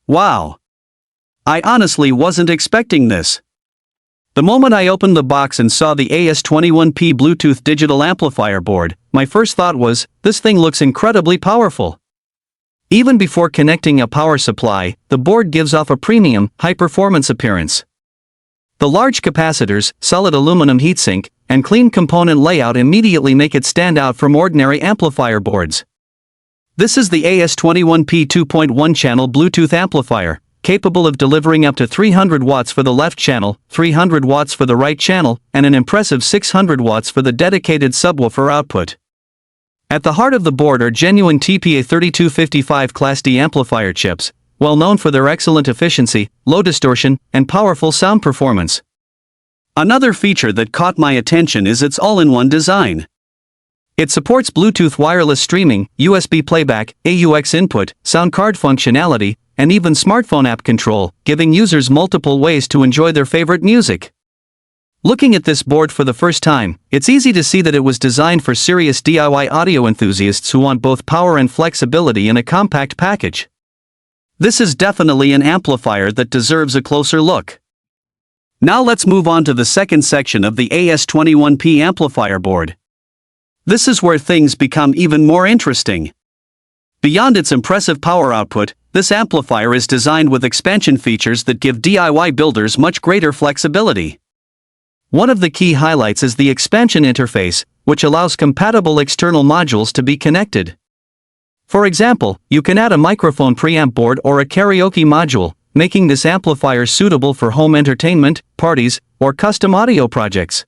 Wow! I honestly wasn't expecting this. The moment I opened the box and saw the AS21P Bluetooth digital amplifier board, my first thought was, this thing looks incredibly powerful. Even before connecting a power supply, the board gives off a premium, high-performance appearance. The large capacitors, solid aluminum heatsink, and clean component layout immediately make it stand out from ordinary amplifier boards. This is the AS21P 2.1-channel Bluetooth amplifier, capable of delivering up to 300 watts for the left channel, 300 watts for the right channel, and an impressive 600 watts for the dedicated subwoofer output. At the heart of the board are genuine TPA3255 Class D amplifier chips, well known for their excellent efficiency, low distortion, and powerful sound performance. Another feature that caught my attention is its all-in-one design. It supports Bluetooth wireless streaming, USB playback, AUX input, sound card functionality, and even smartphone app control, giving users multiple ways to enjoy their favorite music. Looking at this board for the first time, it's easy to see that it was designed for serious DIY audio enthusiasts who want both power and flexibility in a compact package. This is definitely an amplifier that deserves a closer look. Now let's move on to the second section of the AS21P amplifier board. This is where things become even more interesting. Beyond its impressive power output, this amplifier is designed with expansion features that give DIY builders much greater flexibility. One of the key highlights is the expansion interface, which allows compatible external modules to be connected. For example, you can add a microphone preamp board or a karaoke module, making this amplifier suitable for home entertainment, parties, or custom audio projects.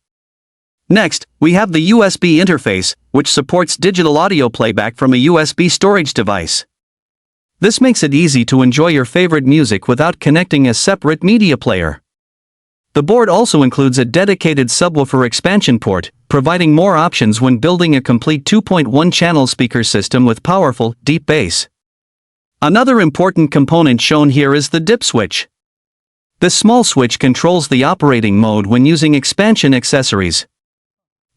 Next, we have the USB interface, which supports digital audio playback from a USB storage device. This makes it easy to enjoy your favorite music without connecting a separate media player. The board also includes a dedicated subwoofer expansion port, providing more options when building a complete 2.1-channel speaker system with powerful, deep bass. Another important component shown here is the dip switch. This small switch controls the operating mode when using expansion accessories.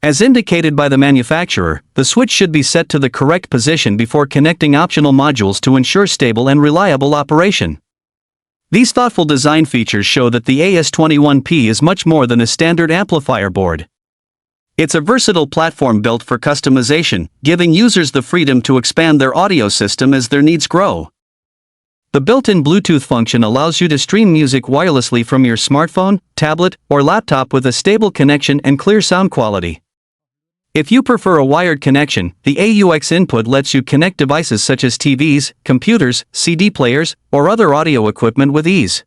As indicated by the manufacturer, the switch should be set to the correct position before connecting optional modules to ensure stable and reliable operation. These thoughtful design features show that the AS21P is much more than a standard amplifier board. It's a versatile platform built for customization, giving users the freedom to expand their audio system as their needs grow. The built-in Bluetooth function allows you to stream music wirelessly from your smartphone, tablet, or laptop with a stable connection and clear sound quality. If you prefer a wired connection, the AUX input lets you connect devices such as TVs, computers, CD players, or other audio equipment with ease.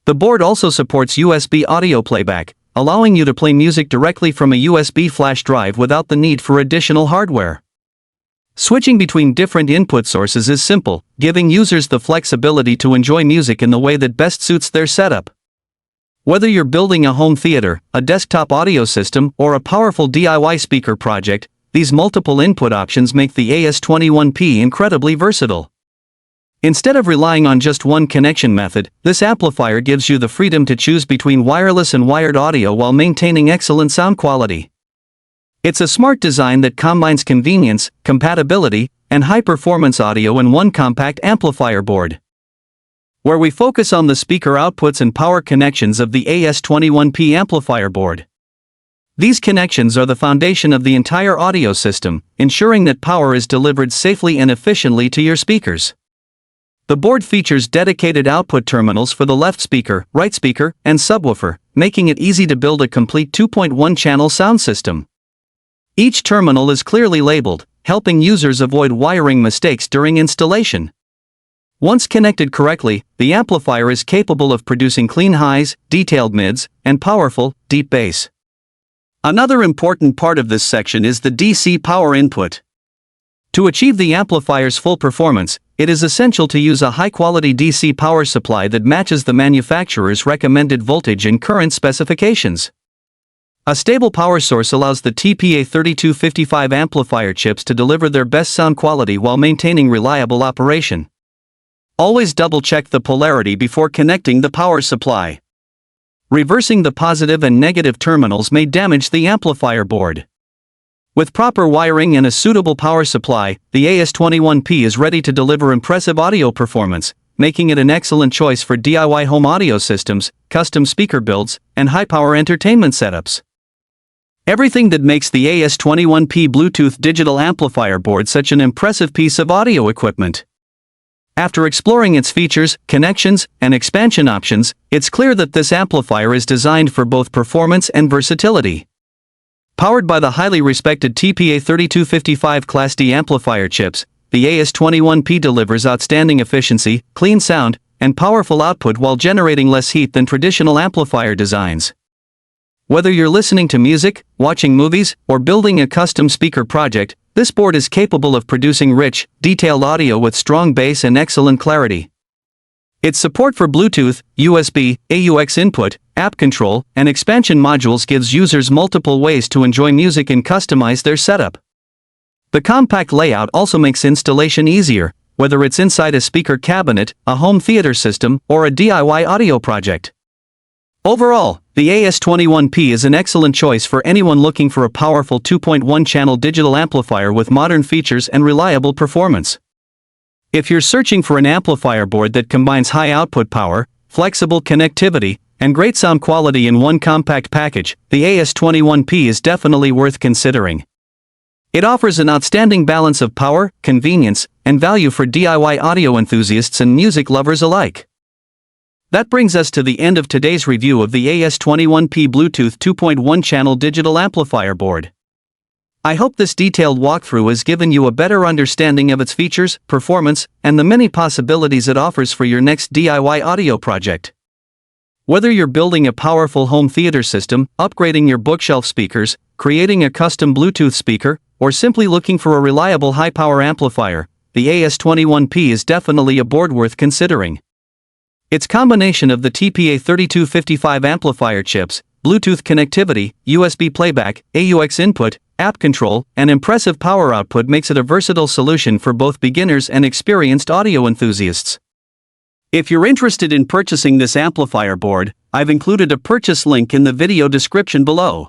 The board also supports USB audio playback, allowing you to play music directly from a USB flash drive without the need for additional hardware. Switching between different input sources is simple, giving users the flexibility to enjoy music in the way that best suits their setup. Whether you're building a home theater, a desktop audio system, or a powerful DIY speaker project, these multiple input options make the AS21P incredibly versatile. Instead of relying on just one connection method, this amplifier gives you the freedom to choose between wireless and wired audio while maintaining excellent sound quality. It's a smart design that combines convenience, compatibility, and high-performance audio in one compact amplifier board. Where we focus on the speaker outputs and power connections of the AS21P amplifier board. These connections are the foundation of the entire audio system, ensuring that power is delivered safely and efficiently to your speakers. The board features dedicated output terminals for the left speaker, right speaker, and subwoofer, making it easy to build a complete 2.1-channel sound system. Each terminal is clearly labeled, helping users avoid wiring mistakes during installation. Once connected correctly, the amplifier is capable of producing clean highs, detailed mids, and powerful, deep bass. Another important part of this section is the DC power input. To achieve the amplifier's full performance, it is essential to use a high-quality DC power supply that matches the manufacturer's recommended voltage and current specifications. A stable power source allows the TPA3255 amplifier chips to deliver their best sound quality while maintaining reliable operation. Always double-check the polarity before connecting the power supply. Reversing the positive and negative terminals may damage the amplifier board. With proper wiring and a suitable power supply, the AS21P is ready to deliver impressive audio performance, making it an excellent choice for DIY home audio systems, custom speaker builds, and high-power entertainment setups. Everything that makes the AS21P Bluetooth digital amplifier board such an impressive piece of audio equipment. After exploring its features, connections, and expansion options, it's clear that this amplifier is designed for both performance and versatility. Powered by the highly respected TPA3255 Class D amplifier chips, the AS21P delivers outstanding efficiency, clean sound, and powerful output while generating less heat than traditional amplifier designs. Whether you're listening to music, watching movies, or building a custom speaker project, this board is capable of producing rich, detailed audio with strong bass and excellent clarity. Its support for Bluetooth, USB, AUX input, app control, and expansion modules gives users multiple ways to enjoy music and customize their setup. The compact layout also makes installation easier, whether it's inside a speaker cabinet, a home theater system, or a DIY audio project. Overall, the AS21P is an excellent choice for anyone looking for a powerful 2.1-channel digital amplifier with modern features and reliable performance. If you're searching for an amplifier board that combines high output power, flexible connectivity, and great sound quality in one compact package, the AS21P is definitely worth considering. It offers an outstanding balance of power, convenience, and value for DIY audio enthusiasts and music lovers alike. That brings us to the end of today's review of the AS21P Bluetooth 2.1-channel digital amplifier board. I hope this detailed walkthrough has given you a better understanding of its features, performance, and the many possibilities it offers for your next DIY audio project. Whether you're building a powerful home theater system, upgrading your bookshelf speakers, creating a custom Bluetooth speaker, or simply looking for a reliable high-power amplifier, the AS21P is definitely a board worth considering. Its combination of the TPA3255 amplifier chips, Bluetooth connectivity, USB playback, AUX input, app control, and impressive power output makes it a versatile solution for both beginners and experienced audio enthusiasts. If you're interested in purchasing this amplifier board, I've included a purchase link in the video description below.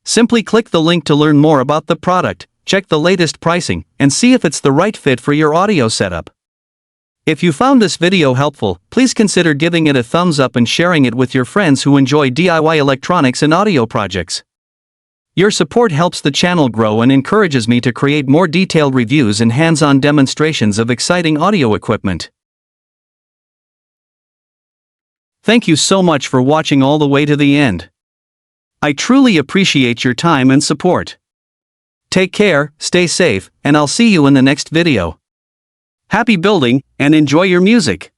Simply click the link to learn more about the product, check the latest pricing, and see if it's the right fit for your audio setup. If you found this video helpful, please consider giving it a thumbs up and sharing it with your friends who enjoy DIY electronics and audio projects. Your support helps the channel grow and encourages me to create more detailed reviews and hands-on demonstrations of exciting audio equipment. Thank you so much for watching all the way to the end. I truly appreciate your time and support. Take care, stay safe, and I'll see you in the next video. Happy building, and enjoy your music!